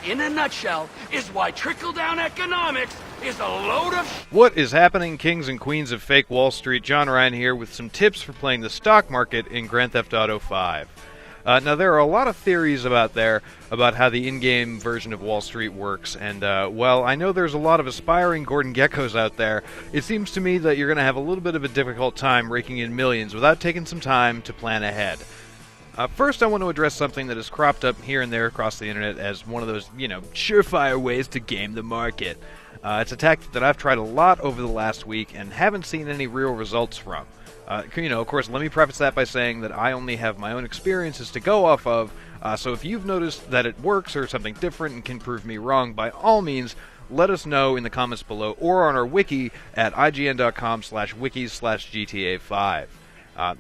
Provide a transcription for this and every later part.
in a nutshell, is why trickle-down economics is a load of What is happening, kings and queens of fake Wall Street? John Ryan here with some tips for playing the stock market in Grand Theft Auto 5. Now, there are a lot of theories about how the in-game version of Wall Street works, and, well, I know there's a lot of aspiring Gordon Geckos out there. It seems to me that you're going to have a little bit of a difficult time raking in millions without taking some time to plan ahead. First, I want to address something that has cropped up here and there across the internet as one of those, surefire ways to game the market. It's a tactic that I've tried a lot over the last week and haven't seen any real results from. Of course, let me preface that by saying that I only have my own experiences to go off of, so if you've noticed that it works or something different and can prove me wrong, by all means, let us know in the comments below or on our wiki at ign.com/wikis/GTA5.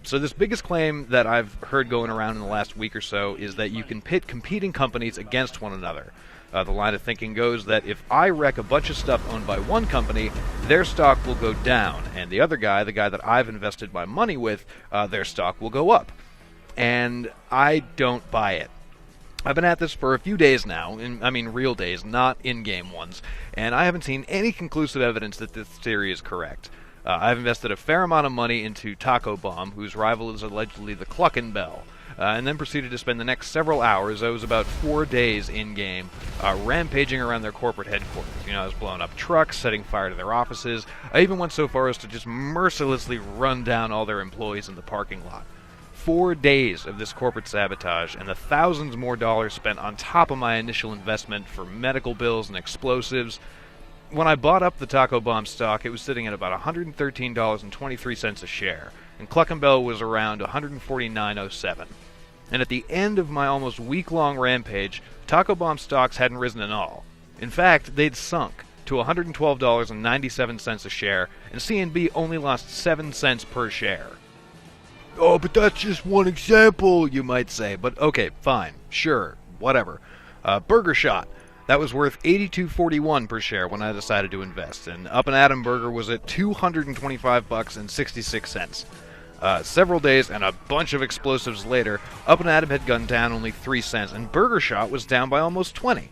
So this biggest claim that I've heard going around in the last week or so is that you can pit competing companies against one another. The line of thinking goes that if I wreck a bunch of stuff owned by one company, their stock will go down, and the other guy, the guy that I've invested my money with, their stock will go up. And I don't buy it. I've been at this for a few days now, I mean real days, not in-game ones, and I haven't seen any conclusive evidence that this theory is correct. I've invested a fair amount of money into Taco Bomb, whose rival is allegedly the Cluckin' Bell. And then proceeded to spend the next several hours, I was about 4 days in-game, rampaging around their corporate headquarters. I was blowing up trucks, setting fire to their offices. I even went so far as to just mercilessly run down all their employees in the parking lot. 4 days of this corporate sabotage, and the thousands more dollars spent on top of my initial investment for medical bills and explosives. When I bought up the Taco Bomb stock, it was sitting at about $113.23 a share, and Cluckin' Bell was around $149.07. And at the end of my almost week-long rampage, Taco Bomb stocks hadn't risen at all. In fact, they'd sunk to $112.97 a share, and CNB only lost 7 cents per share. Oh, but that's just one example, you might say. But okay, fine, sure, whatever. Burger Shot. That was worth $82.41 per share when I decided to invest, and Up and Atom Burger was at $225.66. Several days and a bunch of explosives later, Up and Atom had gone down only 3 cents, and Burger Shot was down by almost 20.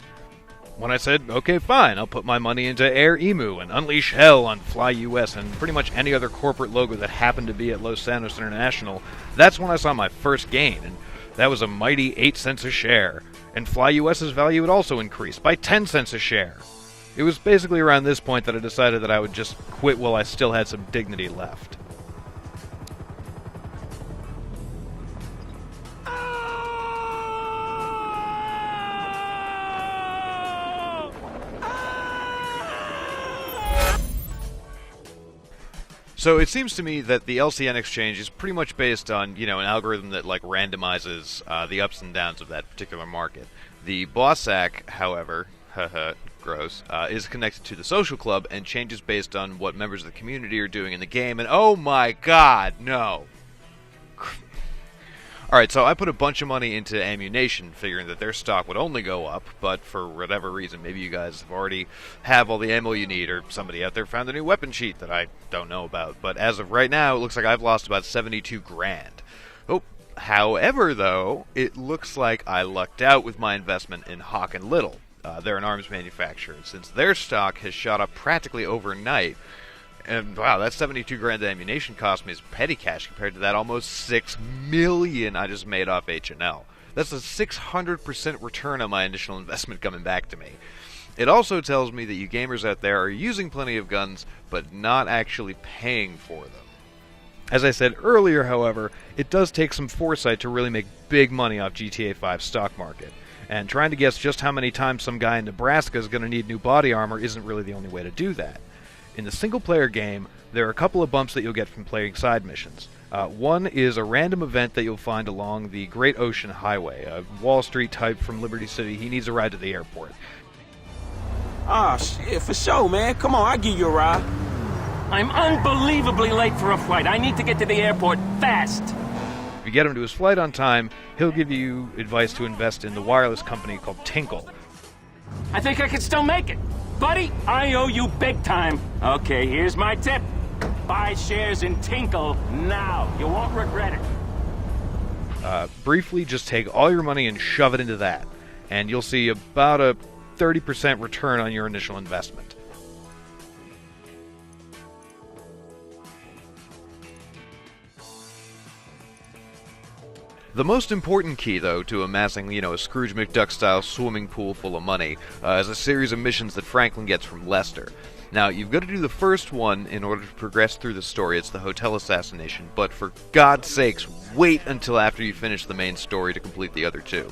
When I said, okay, fine, I'll put my money into Air Emu and unleash hell on Fly US and pretty much any other corporate logo that happened to be at Los Santos International, that's when I saw my first gain, and that was a mighty 8 cents a share. And Fly US's value had also increased by 10 cents a share. It was basically around this point that I decided that I would just quit while I still had some dignity left. So it seems to me that the LCN exchange is pretty much based on, an algorithm that randomizes the ups and downs of that particular market. The Bossack, however, gross, is connected to the social club and changes based on what members of the community are doing in the game. And oh my god, no. Alright, so I put a bunch of money into Ammunition, figuring that their stock would only go up, but for whatever reason, maybe you guys already have all the ammo you need, or somebody out there found a new weapon cheat that I don't know about. But as of right now, it looks like I've lost about 72 grand. Oh, however, though, it looks like I lucked out with my investment in Hawk & Little. They're an arms manufacturer, since their stock has shot up practically overnight. And wow, that 72 grand Ammunition cost me as petty cash compared to that almost 6 million I just made off H&L. That's a 600% return on my initial investment coming back to me. It also tells me that you gamers out there are using plenty of guns, but not actually paying for them. As I said earlier, however, it does take some foresight to really make big money off GTA 5 stock market. And trying to guess just how many times some guy in Nebraska is going to need new body armor isn't really the only way to do that. In the single-player game, there are a couple of bumps that you'll get from playing side missions. One is a random event that you'll find along the Great Ocean Highway. A Wall Street type from Liberty City, he needs a ride to the airport. Ah, shit, for sure, man. Come on, I'll give you a ride. I'm unbelievably late for a flight. I need to get to the airport fast. If you get him to his flight on time, he'll give you advice to invest in the wireless company called Tinkle. I think I can still make it. Buddy, I owe you big time. Okay, here's my tip. Buy shares in Tinkle now. You won't regret it. Briefly, just take all your money and shove it into that. And you'll see about a 30% return on your initial investment. The most important key, though, to amassing, a Scrooge McDuck-style swimming pool full of money is a series of missions that Franklin gets from Lester. Now, you've got to do the first one in order to progress through the story. It's the hotel assassination, but for God's sakes, wait until after you finish the main story to complete the other two.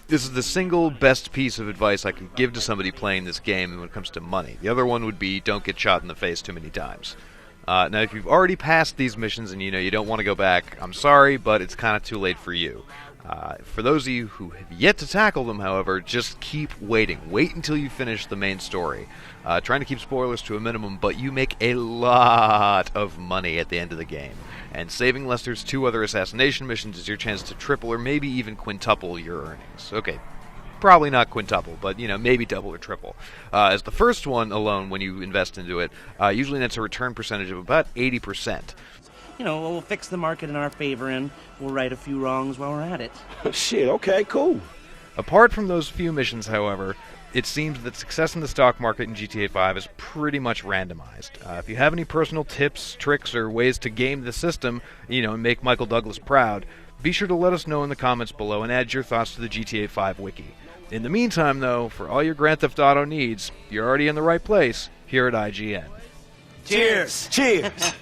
This is the single best piece of advice I could give to somebody playing this game when it comes to money. The other one would be don't get shot in the face too many times. Now, if you've already passed these missions and you don't want to go back, I'm sorry, but it's kind of too late for you. For those of you who have yet to tackle them, however, just keep waiting. Wait until you finish the main story. Trying to keep spoilers to a minimum, but you make a lot of money at the end of the game. And saving Lester's 2 other assassination missions is your chance to triple or maybe even quintuple your earnings. Okay. Probably not quintuple, but, maybe double or triple. As the first one alone, when you invest into it, usually nets a return percentage of about 80%. We'll fix the market in our favor and we'll right a few wrongs while we're at it. Shit, okay, cool. Apart from those few missions, however, it seems that success in the stock market in GTA 5 is pretty much randomized. If you have any personal tips, tricks, or ways to game the system, and make Michael Douglas proud, be sure to let us know in the comments below and add your thoughts to the GTA 5 wiki. In the meantime, though, for all your Grand Theft Auto needs, you're already in the right place here at IGN. Cheers! Cheers!